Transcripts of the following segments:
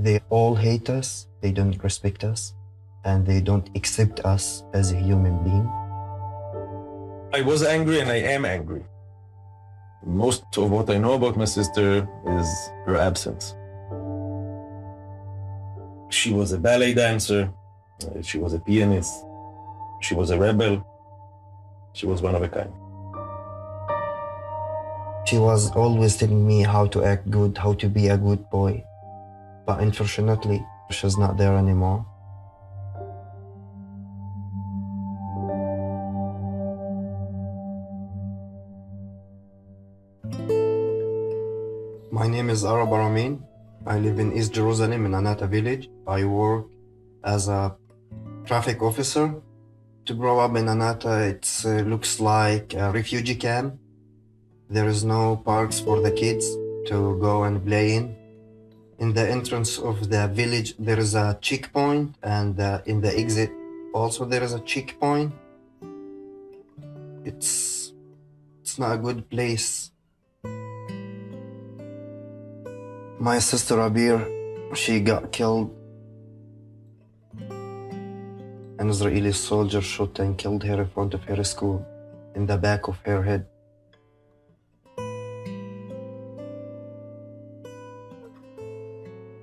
They all hate us, they don't respect us, and they don't accept us as a human being. I was angry and I am angry. Most of what I know about my sister is her absence. She was a ballet dancer, she was a pianist, she was a rebel, she was one of a kind. She was always telling me how to act good, how to be a good boy. But unfortunately, she's not there anymore. My name is Arab Aramin. I live in East Jerusalem in Anata village. I work as a traffic officer. To grow up in Anata, it looks like a refugee camp. There is no parks for the kids to go and play in. In the entrance of the village, there is a checkpoint, and in the exit also there is a checkpoint. It's not a good place. My sister Abir, she got killed. An Israeli soldier shot and killed her in front of her school, in the back of her head.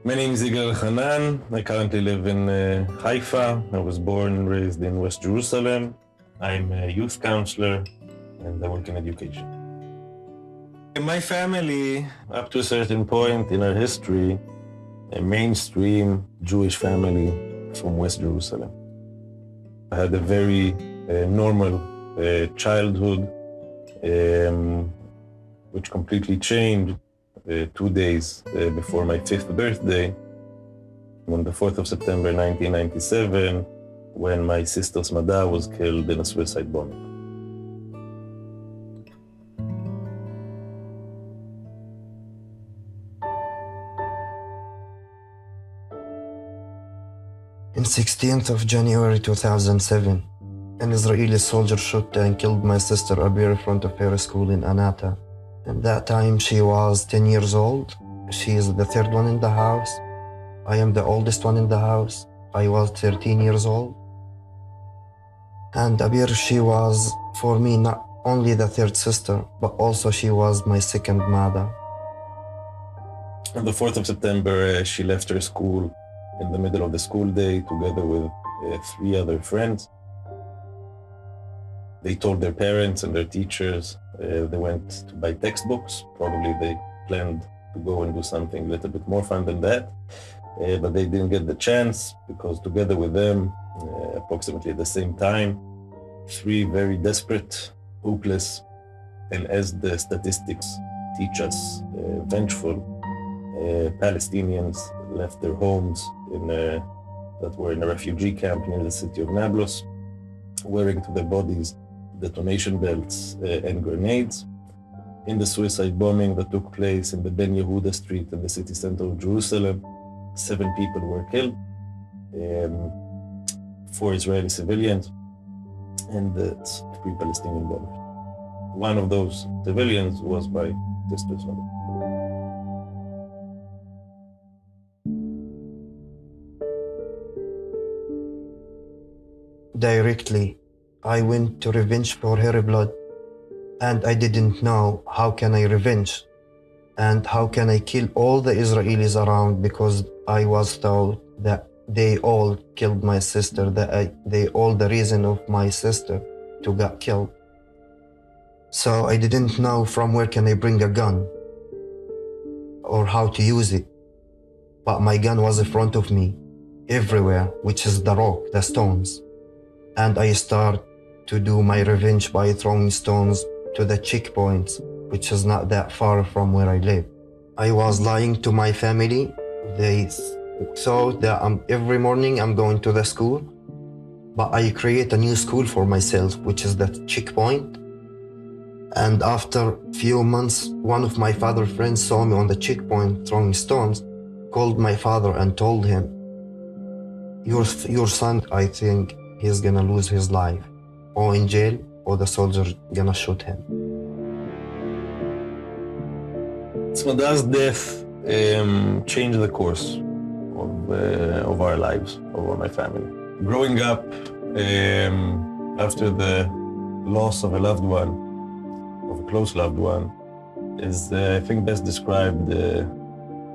My name is Yigal Hanan. I currently live in Haifa. I was born and raised in West Jerusalem. I'm a youth counselor and I work in education. In my family, up to a certain point in our history, a mainstream Jewish family from West Jerusalem. I had a very normal childhood, which completely changed 2 days before my 5th birthday, on the 4th of September 1997, when my sister Smada was killed in a suicide bombing. On 16th of January 2007, an Israeli soldier shot and killed my sister Abir in front of her school in Anata. At that time, she was 10 years old. She is the third one in the house. I am the oldest one in the house. I was 13 years old. And Abir, she was, for me, not only the third sister, but also she was my second mother. On the 4th of September, she left her school in the middle of the school day together with 3 other friends. They told their parents and their teachers they went to buy textbooks. Probably they planned to go and do something a little bit more fun than that. But they didn't get the chance because together with them, approximately at the same time, 3 very desperate, hopeless, and as the statistics teach us, vengeful Palestinians left their homes that were in a refugee camp near the city of Nablus, wearing to their bodies detonation belts and grenades. In the suicide bombing that took place in the Ben Yehuda street in the city center of Jerusalem, 7 people were killed, 4 Israeli civilians, and 3 Palestinian bombers. One of those civilians was my sister's mother. Directly, I went to revenge for her blood, and I didn't know how can I revenge and how can I kill all the Israelis around, because I was told that they all killed my sister, that they all the reason of my sister to get killed. So I didn't know from where can I bring a gun or how to use it. But my gun was in front of me everywhere, which is the rock, the stones. And I start to do my revenge by throwing stones to the checkpoints, which is not that far from where I live. I was lying to my family. They thought that every morning I'm going to the school, but I create a new school for myself, which is the checkpoint. And after few months, one of my father's friends saw me on the checkpoint throwing stones, called my father and told him, your son, I think he's gonna lose his life, or in jail, or the soldier gonna shoot him. Smada's death changed the course of our lives, of all my family. Growing up, after the loss of a loved one, of a close loved one, is I think best described,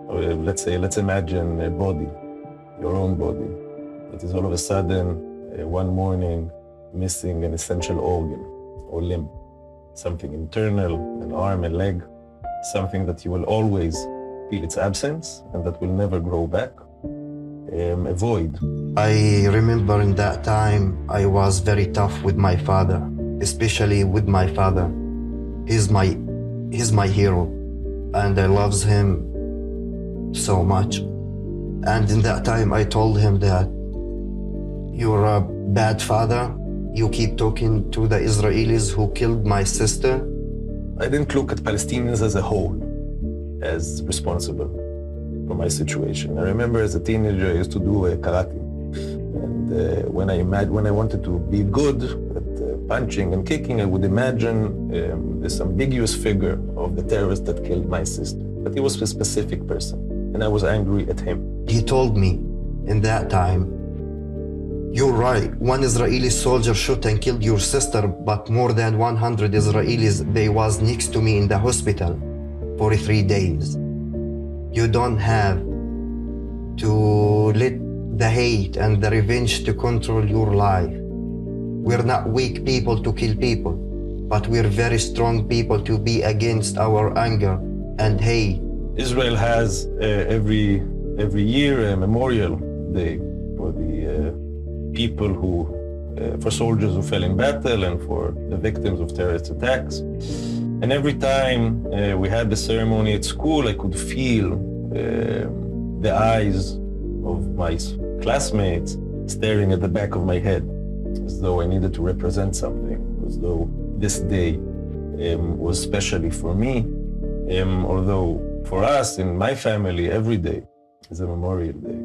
let's imagine a body, your own body. It is all of a sudden, one morning, missing an essential organ or limb, something internal, an arm, a leg, something that you will always feel its absence and that will never grow back, a void. I remember in that time I was very tough with my father, especially with my father. He's my hero, and I loves him so much. And in that time I told him that you're a bad father. You keep talking to the Israelis who killed my sister. I didn't look at Palestinians as a whole, as responsible for my situation. I remember as a teenager I used to do karate. And when I wanted to be good at punching and kicking, I would imagine this ambiguous figure of the terrorist that killed my sister. But he was a specific person, and I was angry at him. He told me in that time, you're right, one Israeli soldier shot and killed your sister, but more than 100 Israelis, they was next to me in the hospital for 3 days. You don't have to let the hate and the revenge to control your life. We're not weak people to kill people, but we're very strong people to be against our anger and hate. Israel has every year a memorial day for the people who, for soldiers who fell in battle and for the victims of terrorist attacks. And every time we had the ceremony at school, I could feel the eyes of my classmates staring at the back of my head, as though I needed to represent something, as though this day was specially for me. Although for us, in my family, every day is a memorial day.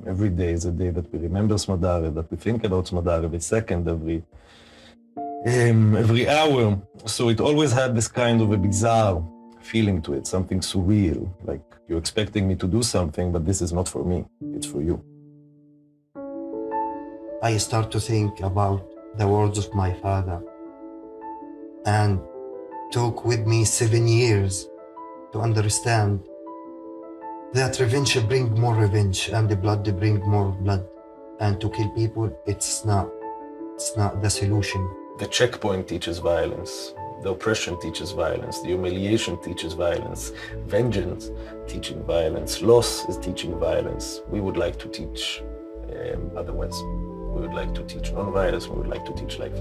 Every day is a day that we remember Smadar, that we think about Smadar every second, every hour. So it always had this kind of a bizarre feeling to it, something surreal, like you're expecting me to do something, but this is not for me, it's for you. I start to think about the words of my father and took with me 7 years to understand that revenge bring more revenge and the blood bring more blood, and to kill people it's not the solution. The checkpoint teaches violence, the oppression teaches violence, the humiliation teaches violence, vengeance teaching violence, loss is teaching violence. We would like to teach otherwise. We would like to teach non-violence, we would like to teach life.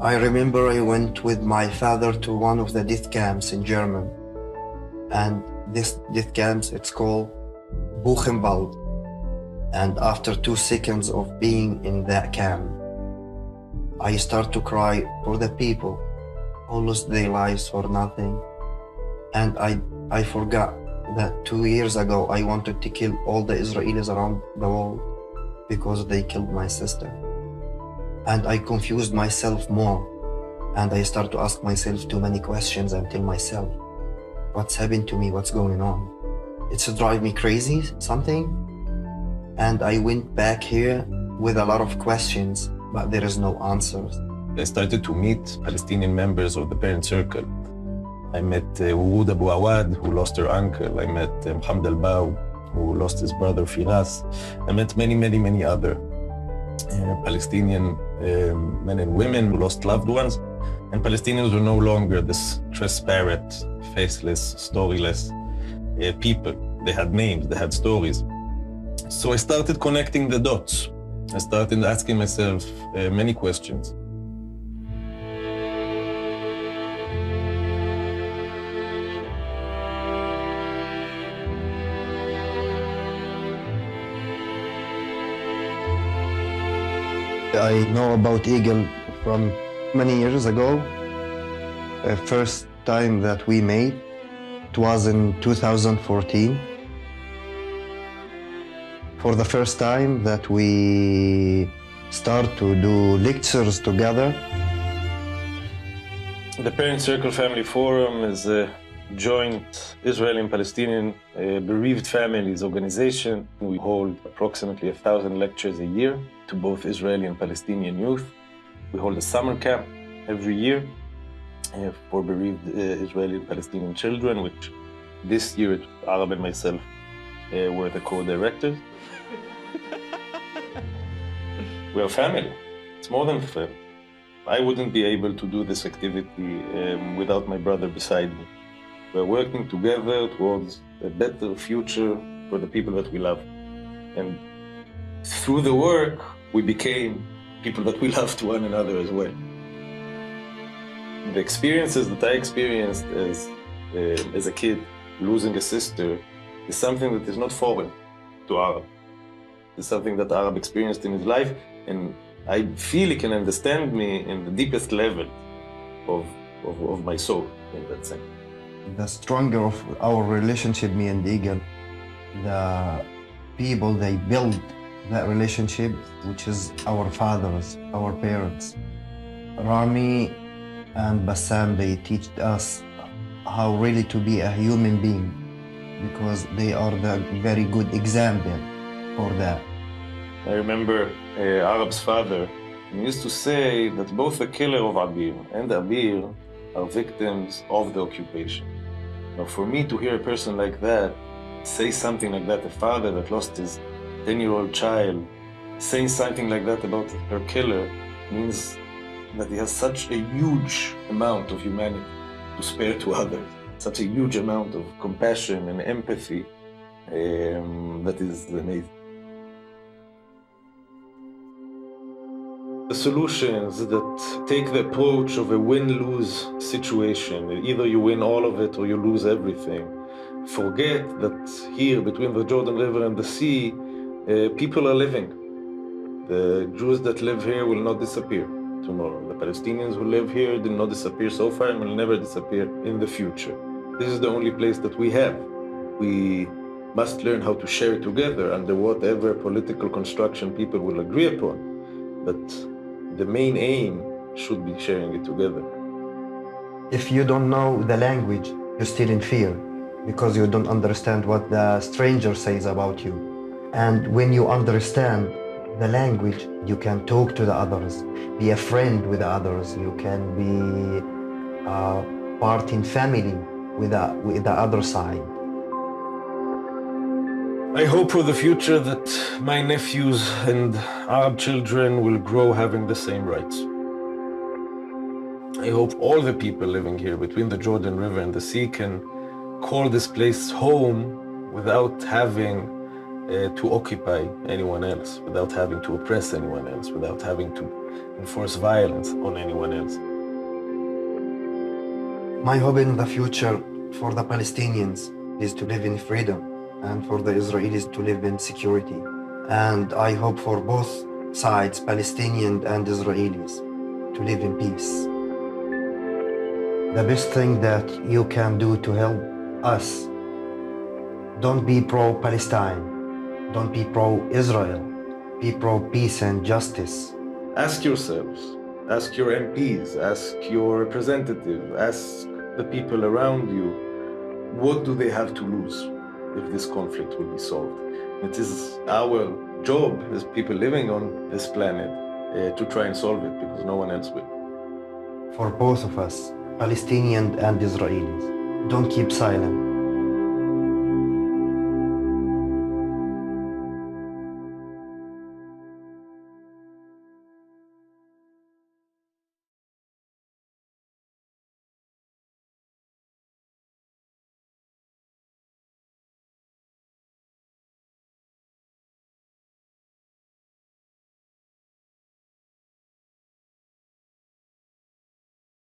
I remember I went with my father to one of the death camps in Germany, and this death camps, it's called Buchenwald. And after 2 seconds of being in that camp, I start to cry for the people who lost their lives for nothing. And I forgot that 2 years ago I wanted to kill all the Israelis around the world because they killed my sister. And I confused myself more, and I start to ask myself too many questions and tell myself, what's happened to me, what's going on? It's drive me crazy, something. And I went back here with a lot of questions, but there is no answers. I started to meet Palestinian members of the parent circle. I met Wurud Abu Awad, who lost her uncle. I met Mohammed Al-Baw, who lost his brother Firas. I met many other Palestinian men and women who lost loved ones. And Palestinians were no longer this transparent, faceless, storyless people. They had names, they had stories. So I started connecting the dots. I started asking myself many questions. I know about Eagle from many years ago. First time that we made, it was in 2014. For the first time that we start to do lectures together. The Parent Circle Family Forum is joint Israeli and Palestinian bereaved families organization. We hold approximately 1,000 lectures a year to both Israeli and Palestinian youth. We hold a summer camp every year for bereaved Israeli and Palestinian children, which this year Arab and myself were the co-directors. We are family. It's more than family. I wouldn't be able to do this activity without my brother beside me. We're working together towards a better future for the people that we love. And through the work, we became people that we love to one another as well. The experiences that I experienced as a kid, losing a sister, is something that is not foreign to Arab. It's something that Arab experienced in his life, and I feel he can understand me in the deepest level of my soul in that sense. The stronger of our relationship, me and Eagle, the people they build that relationship, which is our fathers, our parents. Rami and Bassam, they teach us how really to be a human being, because they are the very good example for that. I remember Arab's father used to say that both the killer of Abir and Abir are victims of the occupation. Now, for me to hear a person like that say something like that, a father that lost his 10-year-old child, saying something like that about her killer, means that he has such a huge amount of humanity to spare to others, such a huge amount of compassion and empathy that is amazing. The solutions that take the approach of a win-lose situation, either you win all of it or you lose everything, forget that here between the Jordan River and the sea, people are living. The Jews that live here will not disappear tomorrow. The Palestinians who live here did not disappear so far and will never disappear in the future. This is the only place that we have. We must learn how to share it together under whatever political construction people will agree upon. But the main aim should be sharing it together. If you don't know the language, you're still in fear because you don't understand what the stranger says about you. And when you understand the language, you can talk to the others, be a friend with the others, you can be part in family with the other side. I hope for the future that my nephews and Arab children will grow having the same rights. I hope all the people living here between the Jordan River and the sea can call this place home without having to occupy anyone else, without having to oppress anyone else, without having to enforce violence on anyone else. My hope in the future for the Palestinians is to live in freedom, and for the Israelis to live in security. And I hope for both sides, Palestinian and Israelis, to live in peace. The best thing that you can do to help us, don't be pro-Palestine, don't be pro-Israel, be pro-peace and justice. Ask yourselves, ask your MPs, ask your representatives, ask the people around you, what do they have to lose if this conflict will be solved? It is our job as people living on this planet to try and solve it, because no one else will. For both of us, Palestinian and Israelis, don't keep silent.